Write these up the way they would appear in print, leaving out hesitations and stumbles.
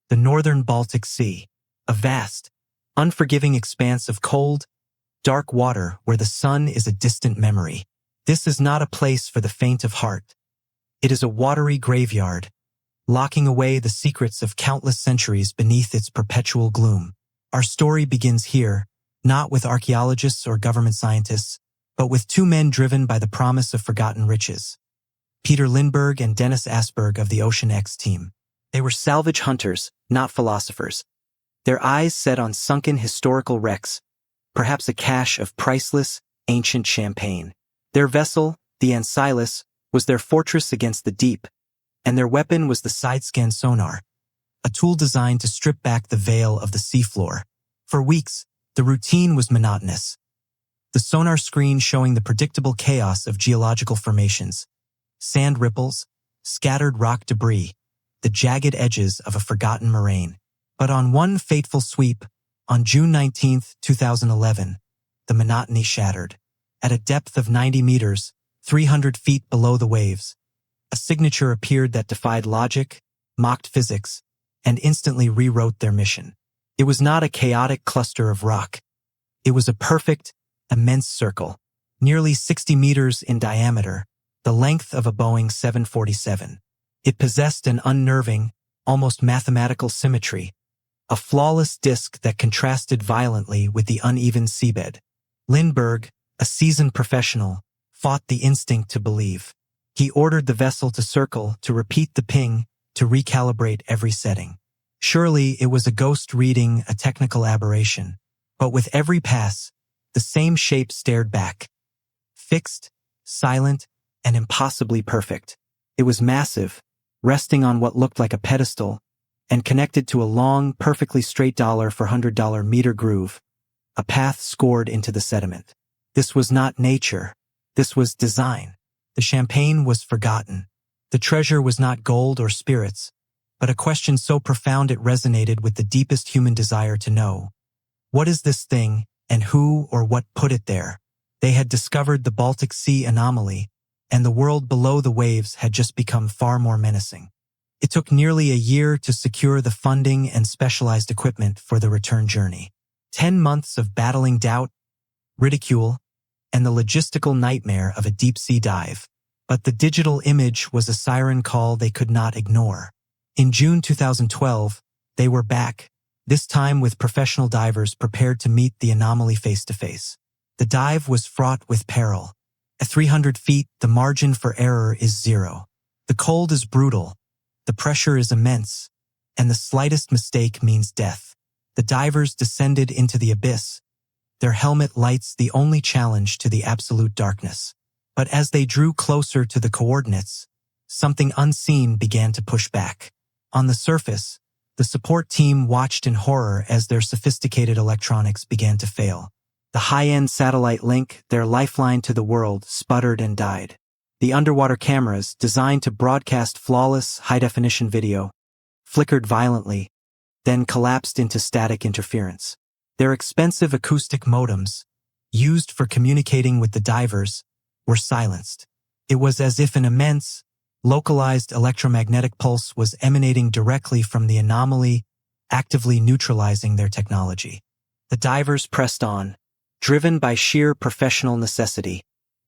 the northern Baltic Sea, a vast, unforgiving expanse of cold, dark water where the sun is a distant memory. This is not a place for the faint of heart. It is a watery graveyard, locking away the secrets of countless centuries beneath its perpetual gloom. Our story begins here, not with archaeologists or government scientists, but with two men driven by the promise of forgotten riches. Peter Lindbergh and Dennis Asberg of the Ocean X team. They were salvage hunters, not philosophers. Their eyes set on sunken historical wrecks, perhaps a cache of priceless, ancient champagne. Their vessel, the Unsolved, was their fortress against the deep, and their weapon was the side-scan sonar, a tool designed to strip back the veil of the seafloor. For weeks, the routine was monotonous. The sonar screen showing the predictable chaos of geological formations, sand ripples, scattered rock debris, the jagged edges of a forgotten moraine. But on one fateful sweep, on June 19, 2011, the monotony shattered. At a depth of 90 meters, 300 feet below the waves, a signature appeared that defied logic, mocked physics, and instantly rewrote their mission. It was not a chaotic cluster of rock. It was a perfect, immense circle, nearly 60 meters in diameter, the length of a Boeing 747. It possessed an unnerving, almost mathematical symmetry, a flawless disk that contrasted violently with the uneven seabed. Lindbergh, a seasoned professional, fought the instinct to believe. He ordered the vessel to circle, to repeat the ping, to recalibrate every setting. Surely it was a ghost reading, a technical aberration. But with every pass, the same shape stared back. Fixed, silent, and impossibly perfect. It was massive, resting on what looked like a pedestal, and connected to a long, perfectly straight $100 meter groove, a path scored into the sediment. This was not nature. This was design. The champagne was forgotten. The treasure was not gold or spirits, but a question so profound it resonated with the deepest human desire to know. What is this thing, and who or what put it there? They had discovered the Baltic Sea anomaly, and the world below the waves had just become far more menacing. It took nearly a year to secure the funding and specialized equipment for the return journey. 10 months of battling doubt, ridicule, and the logistical nightmare of a deep-sea dive. But the digital image was a siren call they could not ignore. In June 2012, they were back, this time with professional divers prepared to meet the anomaly face-to-face. The dive was fraught with peril. At 300 feet, the margin for error is zero. The cold is brutal, the pressure is immense, and the slightest mistake means death. The divers descended into the abyss, their helmet lights the only challenge to the absolute darkness. But as they drew closer to the coordinates, something unseen began to push back. On the surface, the support team watched in horror as their sophisticated electronics began to fail. The high-end satellite link, their lifeline to the world, sputtered and died. The underwater cameras, designed to broadcast flawless, high-definition video, flickered violently, then collapsed into static interference. Their expensive acoustic modems, used for communicating with the divers, were silenced. It was as if an immense, localized electromagnetic pulse was emanating directly from the anomaly, actively neutralizing their technology. The divers pressed on, driven by sheer professional necessity,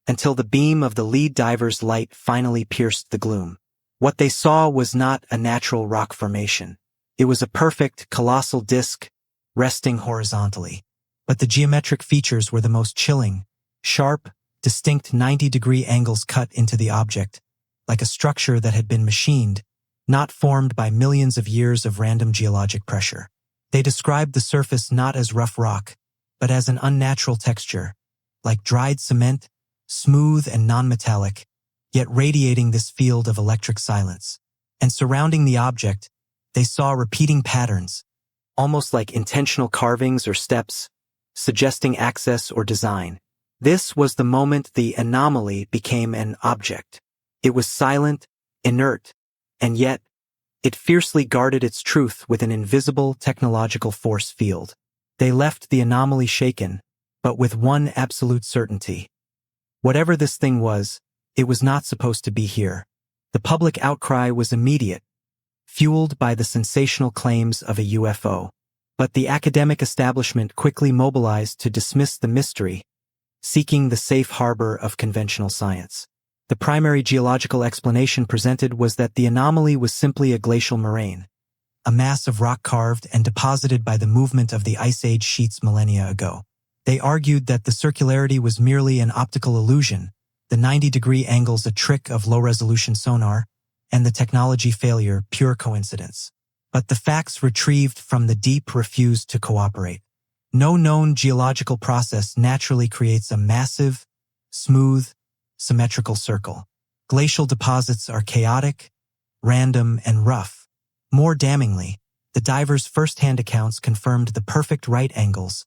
until the beam of the lead diver's light finally pierced the gloom. What they saw was not a natural rock formation. It was a perfect, colossal disk, resting horizontally. But the geometric features were the most chilling. Sharp, distinct 90-degree angles cut into the object, like a structure that had been machined, not formed by millions of years of random geologic pressure. They described the surface not as rough rock, but as an unnatural texture, like dried cement, smooth and non-metallic, yet radiating this field of electric silence. And surrounding the object, they saw repeating patterns, almost like intentional carvings or steps, suggesting access or design. This was the moment the anomaly became an object. It was silent, inert, and yet, it fiercely guarded its truth with an invisible technological force field. They left the anomaly shaken, but with one absolute certainty. Whatever this thing was, it was not supposed to be here. The public outcry was immediate. fueled by the sensational claims of a UFO. But the academic establishment quickly mobilized to dismiss the mystery, seeking the safe harbor of conventional science. The primary geological explanation presented was that the anomaly was simply a glacial moraine, a mass of rock carved and deposited by the movement of the Ice Age sheets millennia ago. They argued that the circularity was merely an optical illusion, the 90-degree angles a trick of low-resolution sonar, and the technology failure pure coincidence. But the facts retrieved from the deep refused to cooperate. No known geological process naturally creates a massive, smooth, symmetrical circle. Glacial deposits are chaotic, random, and rough. More damningly, the divers' first-hand accounts confirmed the perfect right angles,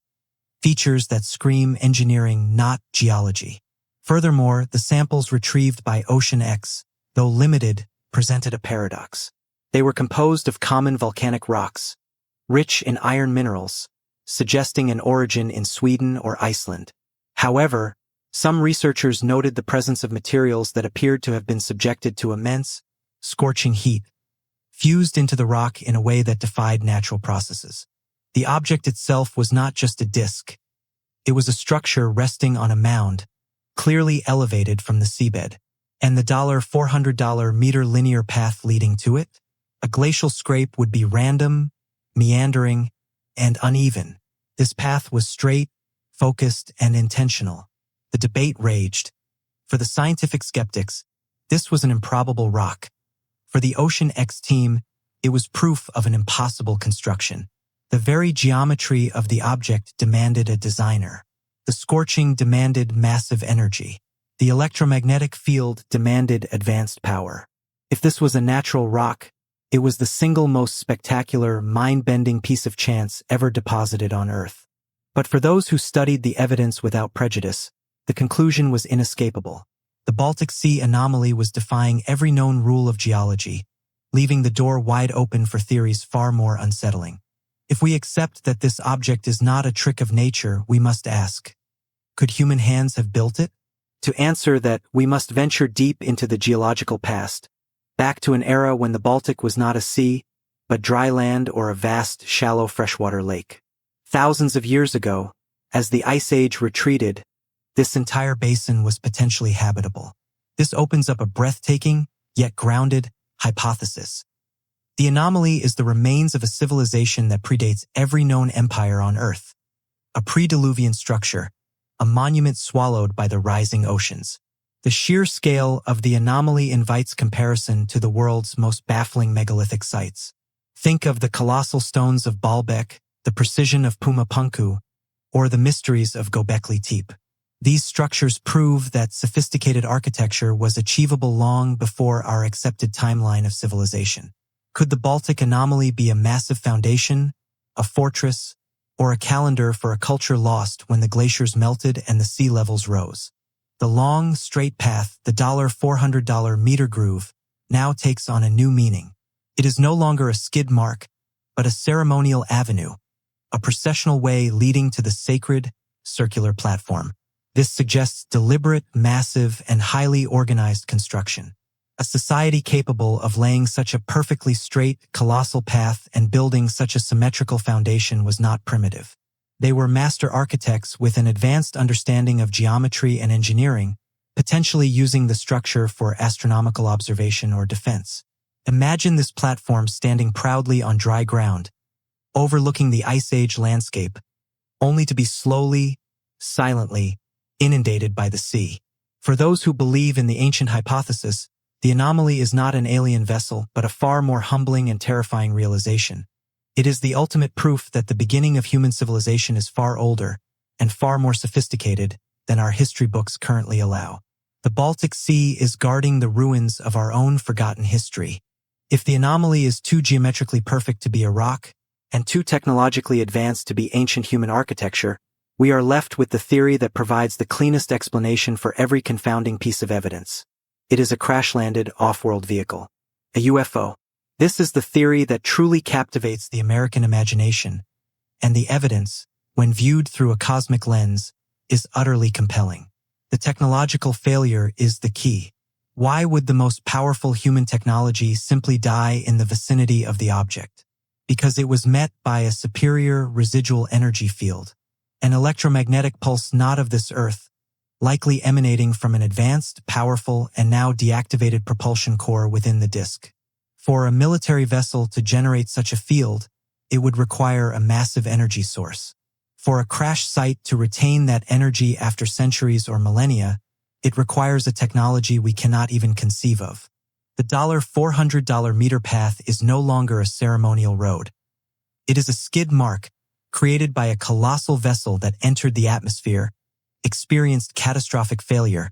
features that scream engineering, not geology. Furthermore, the samples retrieved by Ocean X, though limited, presented a paradox. They were composed of common volcanic rocks, rich in iron minerals, suggesting an origin in Sweden or Iceland. However, some researchers noted the presence of materials that appeared to have been subjected to immense, scorching heat, fused into the rock in a way that defied natural processes. The object itself was not just a disk. It was a structure resting on a mound, clearly elevated from the seabed. And the $400 meter linear path leading to it? A glacial scrape would be random, meandering, and uneven. This path was straight, focused, and intentional. The debate raged. For the scientific skeptics, this was an improbable rock. For the Ocean X team, it was proof of an impossible construction. The very geometry of the object demanded a designer. The scorching demanded massive energy. The electromagnetic field demanded advanced power. If this was a natural rock, it was the single most spectacular, mind-bending piece of chance ever deposited on Earth. But for those who studied the evidence without prejudice, the conclusion was inescapable. The Baltic Sea anomaly was defying every known rule of geology, leaving the door wide open for theories far more unsettling. If we accept that this object is not a trick of nature, we must ask, could human hands have built it? To answer that, we must venture deep into the geological past, back to an era when the Baltic was not a sea, but dry land or a vast, shallow freshwater lake. Thousands of years ago, as the Ice Age retreated, this entire basin was potentially habitable. This opens up a breathtaking, yet grounded, hypothesis. The anomaly is the remains of a civilization that predates every known empire on Earth. A pre-Diluvian structure, a monument swallowed by the rising oceans. The sheer scale of the anomaly invites comparison to the world's most baffling megalithic sites. Think of the colossal stones of Baalbek, the precision of Pumapunku, or the mysteries of Göbekli Tepe. These structures prove that sophisticated architecture was achievable long before our accepted timeline of civilization. Could the Baltic anomaly be a massive foundation, a fortress, or a calendar for a culture lost when the glaciers melted and the sea levels rose? The long, straight path, the $400 meter groove, now takes on a new meaning. It is no longer a skid mark, but a ceremonial avenue, a processional way leading to the sacred, circular platform. This suggests deliberate, massive, and highly organized construction. A society capable of laying such a perfectly straight, colossal path and building such a symmetrical foundation was not primitive. They were master architects with an advanced understanding of geometry and engineering, potentially using the structure for astronomical observation or defense. Imagine this platform standing proudly on dry ground, overlooking the Ice Age landscape, only to be slowly, silently, inundated by the sea. For those who believe in the ancient hypothesis, the anomaly is not an alien vessel, but a far more humbling and terrifying realization. It is the ultimate proof that the beginning of human civilization is far older and far more sophisticated than our history books currently allow. The Baltic Sea is guarding the ruins of our own forgotten history. If the anomaly is too geometrically perfect to be a rock and too technologically advanced to be ancient human architecture, we are left with the theory that provides the cleanest explanation for every confounding piece of evidence. It is a crash-landed, off-world vehicle. A UFO. This is the theory that truly captivates the American imagination, and the evidence, when viewed through a cosmic lens, is utterly compelling. The technological failure is the key. Why would the most powerful human technology simply die in the vicinity of the object? Because it was met by a superior residual energy field, an electromagnetic pulse not of this Earth, likely emanating from an advanced, powerful, and now deactivated propulsion core within the disk. For a military vessel to generate such a field, it would require a massive energy source. For a crash site to retain that energy after centuries or millennia, it requires a technology we cannot even conceive of. The $400 meter path is no longer a ceremonial road. It is a skid mark created by a colossal vessel that entered the atmosphere, experienced catastrophic failure,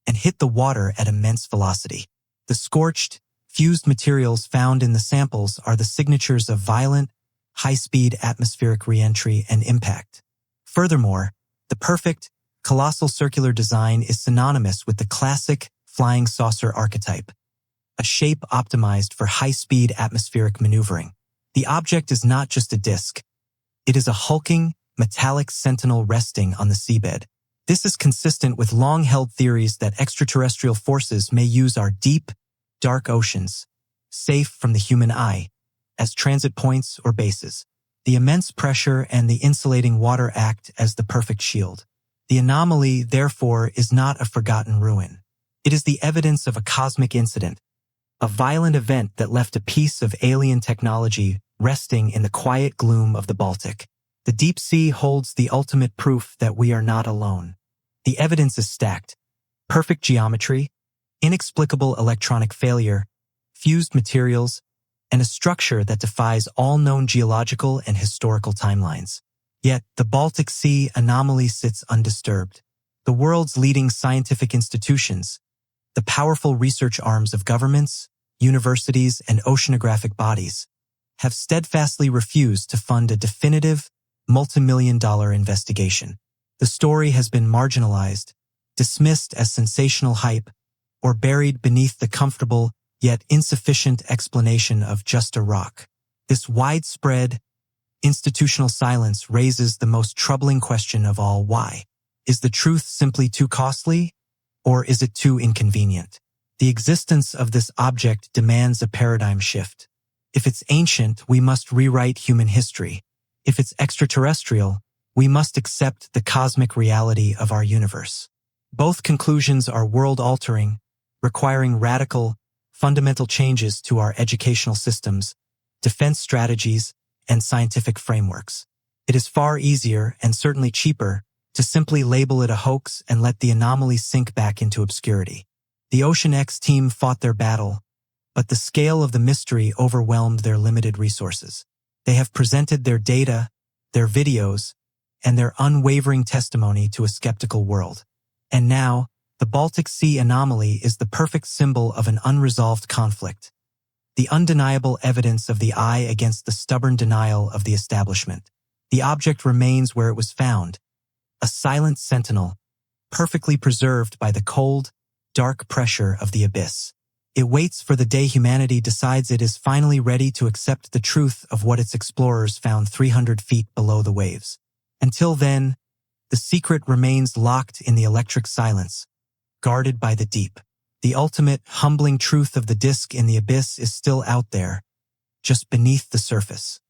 and hit the water at immense velocity. The scorched, fused materials found in the samples are the signatures of violent, high-speed atmospheric re-entry and impact. Furthermore, the perfect, colossal circular design is synonymous with the classic flying saucer archetype, a shape optimized for high-speed atmospheric maneuvering. The object is not just a disk. It is a hulking, metallic sentinel resting on the seabed. This is consistent with long-held theories that extraterrestrial forces may use our deep, dark oceans, safe from the human eye, as transit points or bases. The immense pressure and the insulating water act as the perfect shield. The anomaly, therefore, is not a forgotten ruin. It is the evidence of a cosmic incident, a violent event that left a piece of alien technology resting in the quiet gloom of the Baltic. The deep sea holds the ultimate proof that we are not alone. The evidence is stacked. Perfect geometry, inexplicable electronic failure, fused materials, and a structure that defies all known geological and historical timelines. Yet, the Baltic Sea anomaly sits undisturbed. The world's leading scientific institutions, the powerful research arms of governments, universities, and oceanographic bodies, have steadfastly refused to fund a definitive, multi-million-dollar investigation. The story has been marginalized, dismissed as sensational hype, or buried beneath the comfortable yet insufficient explanation of just a rock. This widespread, institutional silence raises the most troubling question of all: why? Is the truth simply too costly, or is it too inconvenient? The existence of this object demands a paradigm shift. If it's ancient, we must rewrite human history. If it's extraterrestrial, we must accept the cosmic reality of our universe. Both conclusions are world-altering, requiring radical, fundamental changes to our educational systems, defense strategies, and scientific frameworks. It is far easier, and certainly cheaper, to simply label it a hoax and let the anomaly sink back into obscurity. The Ocean X team fought their battle, but the scale of the mystery overwhelmed their limited resources. They have presented their data, their videos, and their unwavering testimony to a skeptical world. And now, the Baltic Sea anomaly is the perfect symbol of an unresolved conflict, the undeniable evidence of the eye against the stubborn denial of the establishment. The object remains where it was found, a silent sentinel, perfectly preserved by the cold, dark pressure of the abyss. It waits for the day humanity decides it is finally ready to accept the truth of what its explorers found 300 feet below the waves. Until then, the secret remains locked in the electric silence, guarded by the deep. The ultimate, humbling truth of the disk in the abyss is still out there, just beneath the surface.